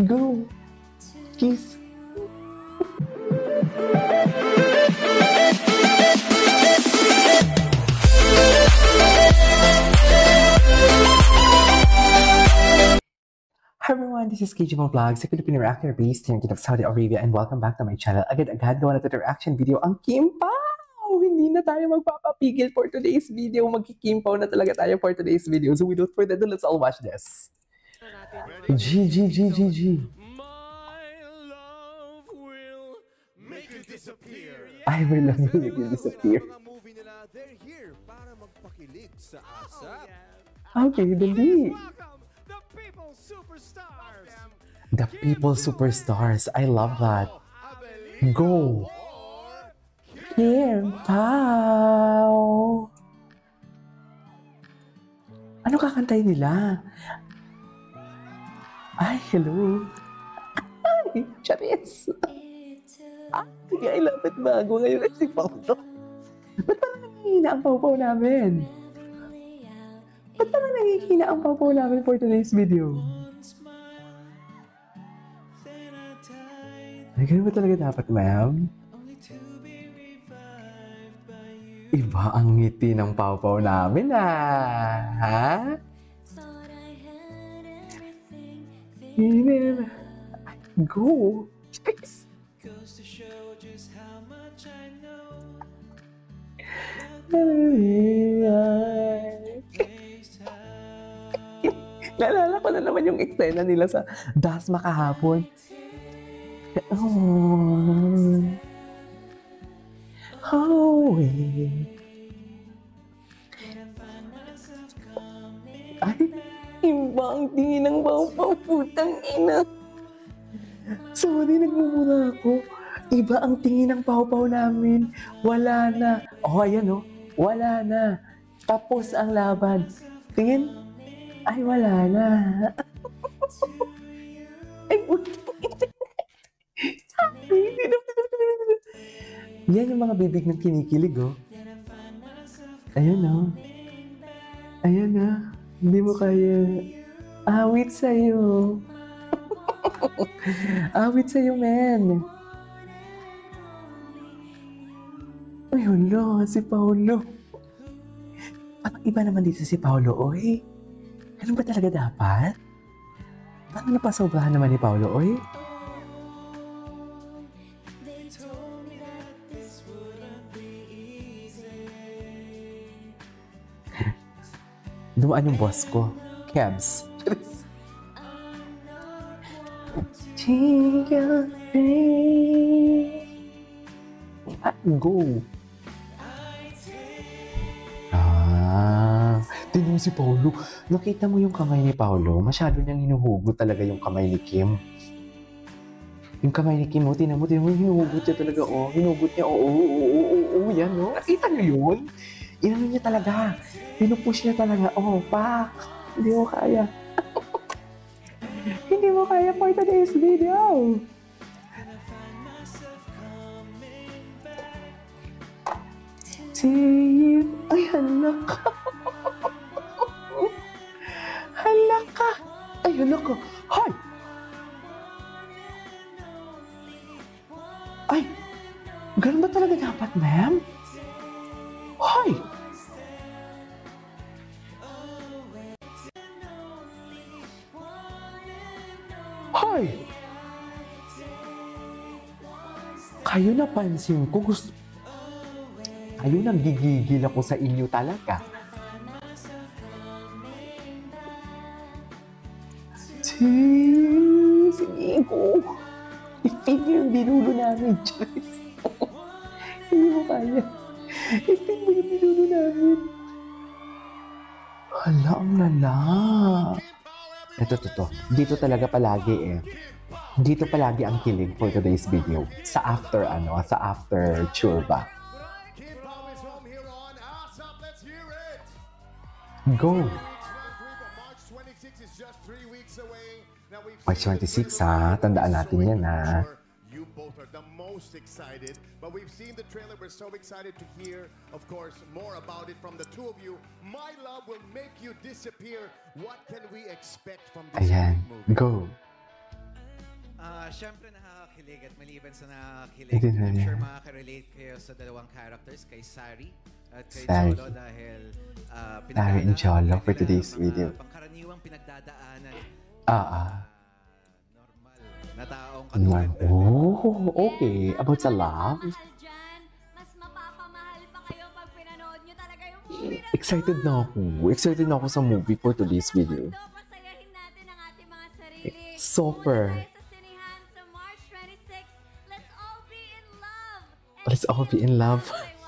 Go! Kiss! Hi everyone, this is KG Vlogs, a Filipino reactor based here in Kingdom of Saudi Arabia, and welcome back to my channel. Agad-agad gawa na ito reaction video ang Kimpaw! Hindi na tayo magpapapigil for today's video. Magkikimpaw na talaga tayo for today's video. So without further ado, let's all watch this. G. I will love you make you disappear. They're here para magpakilig sa ASAP. Okay, dali. The People Superstars. The People Superstars. I love that. Go. Kimpaw. Ano kakantay nila? Ay, hello. Ay, Charis. Sige, I love it, bago ngayon ay si Paulo. Ba't parang nangihina ang pawpaw namin? Ba't parang nangihina ang pawpaw namin for today's video? Ay, ganun ba talaga dapat, ma'am? Iba ang ngiti ng pawpaw namin, ha? Go! Yes. Naalala ko na naman yung eksena nila sa Dasma kahapon. Ay, iba ang tingin ng pawpaw, putang ina. Sorry, nagmumura ako. Iba ang tingin ng pawpaw namin. Wala na. Oh, ayan oh. Wala na. Tapos ang laban. Tingin. Ay, wala na. Ay, yan yung mga bibig ng kinikilig, oh. Ayan, oh. Ayan, ah. Hindi mo kaya. Awit sa'yo. Awit sa'yo, men. Ay, hala, si Paolo. Parang iba naman dito si Paolo, oy. Ganun ba talaga dapat? Parang napasobrahan naman ni Paolo, oy. Dumaan yung boss ko, Kebs. Go! Tingnan mo si Paolo. Nakita mo yung kamay ni Paolo? Masyado niyang hinuhugot talaga yung kamay ni Kim. Yung kamay ni Kim, tingnan mo, hinuhugot niya talaga, oh. Hinugot niya, yan, oh. Nakita niyo yun? Inano niya talaga. Pinupush niya talaga, oh, pak. Hindi mo kaya. Hindi mo kaya for today's video. See, ay, halak ka. Halak ka. Ay, halak ka. Hay! Ay, ganun ba talaga dapat, ma'am? Hay! Hay! Kayo napansin ko, kayo nanggigigil ako sa inyo talaga. Sige ko. Ipin niyo yung binulo namin, Joyce. Hindi mo kaya. Ipin mo yung binulo namin. Hala, ang lala. Ito. Dito talaga palagi eh. Dito palagi ang kilig for today's video. Sa after churba. Go! March 26 ha, tandaan natin yan ha. You both are the most excited, but we've seen the trailer. We're so excited to hear, of course, more about it from the two of you. My love will make you disappear. What can we expect from this Ayan, movie? go! Siyempre nakakakilig at maliban sa nakakakilig, Hindi na I'm yan. sure makaka-relate kayo sa dalawang characters, kay Sari at kay Sari. Cholo dahil Sari and Cholo for nila today's mga video. pangkaraniwang pinagdadaanan normal na taong katulad natin. Oh, okay. About sa love? Mahal dyan, mas mapapamahal pa kayo pag pinanood nyo talaga yung movie na Excited na ako. Excited na ako sa movie for today's video. ito. Pasayahin natin ang ating mga sarili. Super. Pumunta tayo sa sinihan sa March 26. Let's all be in love. And Let's all be in love.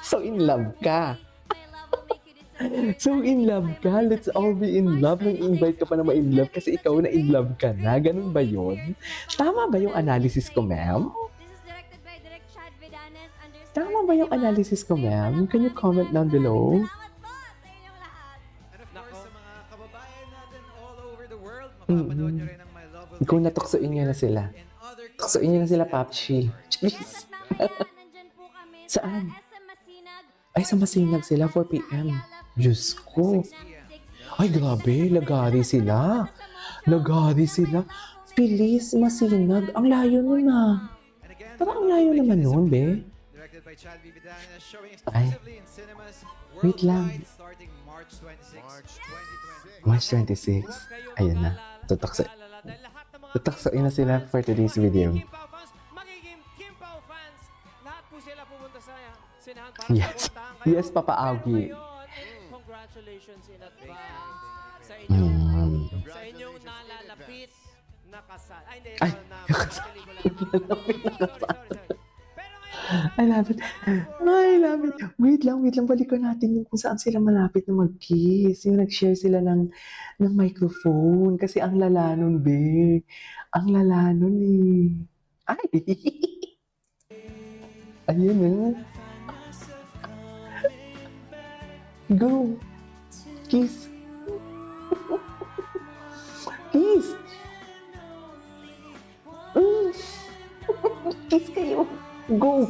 So in love ka. My love will make you disappear. So in love ka. Let's all be in love. Nang invite ka pa na ma-in love kasi ikaw na in love ka na. Ganun ba yun? Tama ba yung analysis ko, ma'am? This is directed by Direk Chad Vidanes. Under Tama ba yung analysis ko, ma'am? Can you comment down below? Salamat po sa inyong lahat. And of course, sa mga kababayan natin all over the world, mapapanood nyo rin ang My Love Will Kung Make You natuksoin niyo na Disappear sila. and other Tuksoin niyo na sila, Papshi. Jeez. At mamaya, nandyan po kami Saan? sa SM Masinag. Ay, sa Masinag sila, 4 p.m. Diyos ko. Ay, grabe. Lagari sila. Lagari sila. Pilis, Masinag. Ang layo nun ah. And again, Parang ang layo naman nun, be. directed by Chad Vidanes, showing Ay. exclusively in cinemas Wait lang. worldwide starting March 26, 2020. March 26. Ayan na. Tutuksoin na sila for today's video. Magiging Kim Pao fans, lahat po sila pumunta sa sinahan para Yes. supportahan kayo. Yes, Papa Augie. Pero ngayon, congratulations in advance sa inyong sa inyong nalalapit na kasal. Ay, hindi. Ay, na kasal. pelikula. Sorry. Pero ngayon, I love it. I love it. Wait lang. Balikan natin yung kung saan sila malapit na mag-kiss. Yung nag-share sila ng microphone. Kasi ang lala nun, be. Ang lala nun eh. Ay! Ayun eh. Go! Kiss! Kiss! Mm. Kiss kayo! Go!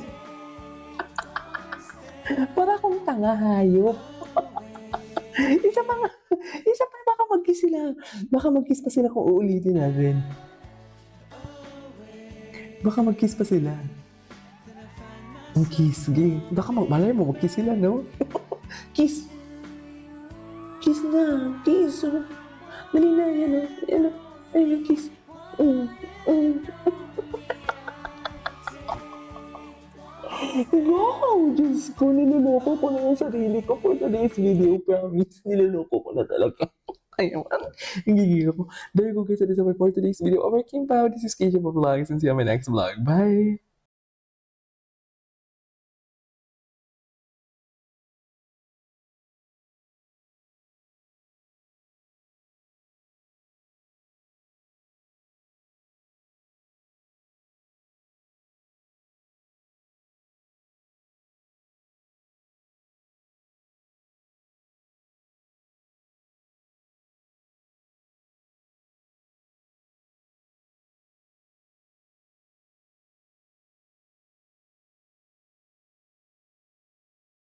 Para akong tanga, hayop. isa pa, baka mag-kiss sila. Baka mag-kiss pa sila kung uulitin natin. Baka mag-kiss pa sila. Ang kiss, gay. Baka malay mo, mag-kiss sila, no? Kiss! Kiss na! Kiss! Oh. Dali na, yan o. Yan o. Ayun, kiss. Wow! Diyos ko, niloloko ko na yung sarili ko for today's video. Promise, niloloko ko na talaga. Ayun, hingigil ako. There you go guys, that is all for today's video. Over Kim Pao, this is KJ Vlogs, and see you on my next vlog. Bye!